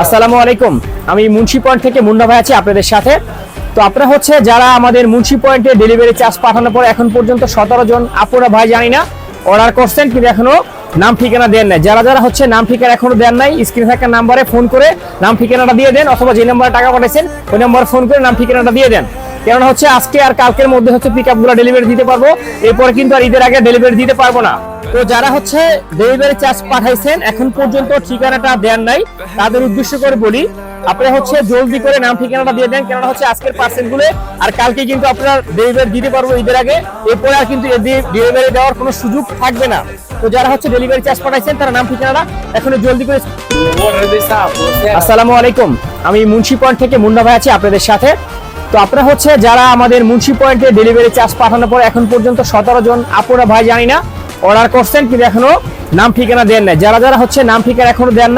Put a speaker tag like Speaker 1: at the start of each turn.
Speaker 1: আসসালামু আলাইকুম, আমি মুন্সি পয়েন্ট থেকে মুন্না ভাই আছি আপনাদের সাথে। তো আপনারা হচ্ছে যারা আমাদের মুন্সি পয়েন্টে ডেলিভারি চার্জ পাঠানোর পর এখন পর্যন্ত 17 জন আপুরা ভাই জানি না অর্ডার করছেন, কিন্তু এখনো নাম ঠিকানা দেন নাই। যারা যারা হচ্ছে নাম ঠিকানা এখনো দেন নাই, স্ক্রিনে থাকা নাম্বারে ফোন করে নাম ঠিকানাটা দিয়ে দেন, অথবা যে নাম্বারে টাকা পাঠাইছেন ওই নাম্বারে ফোন করে নাম ঠিকানাটা দিয়ে দেন। কেননা হচ্ছে আজকে আর কালকের মধ্যে হচ্ছে পিকআপগুলো ডেলিভারি দিতে পারবো, এরপরে কিন্তু আর ঈদের আগে ডেলিভারি দিতে পারবো না। তো যারা হচ্ছে ডেলিভারি চার্জ পাঠাইছেন এখন পর্যন্ত ঠিকানাটা দেন নাই, তাদের উদ্দেশ্য করে বলি আপনারা হচ্ছে জলদি করে নাম ঠিকানাটা দিয়ে দেন। কেননা হচ্ছে আজকের পার্সেল গুলো আর কালকে কিন্তু আপনারা ডেলিভারি দিতে পারবো ঈদের আগে, এরপরে আর কিন্তু ডেলিভারি দেওয়ার কোনো সুযোগ থাকবে না। তো যারা হচ্ছে ডেলিভারি চার্জ পাঠাইছেন তারা নাম ঠিকানাটা এখন জলদি করে। আসসালামু আলাইকুম, আমি মুন্সি পয়েন্ট থেকে মুন্না ভাই আছি আপনাদের সাথে। তো আপনারা হচ্ছে যারা আমাদের মুন্সি পয়েন্টে ডেলিভারি চার্জ পাঠানোর পর এখন পর্যন্ত 17 জন আপুরা ভাই জানি না অর্ডার করছেন, কিন্তু এখনো নাম ঠিকানা দেন নাই। যারা যারা হচ্ছে নাম ঠিকানা এখনো দেন নাই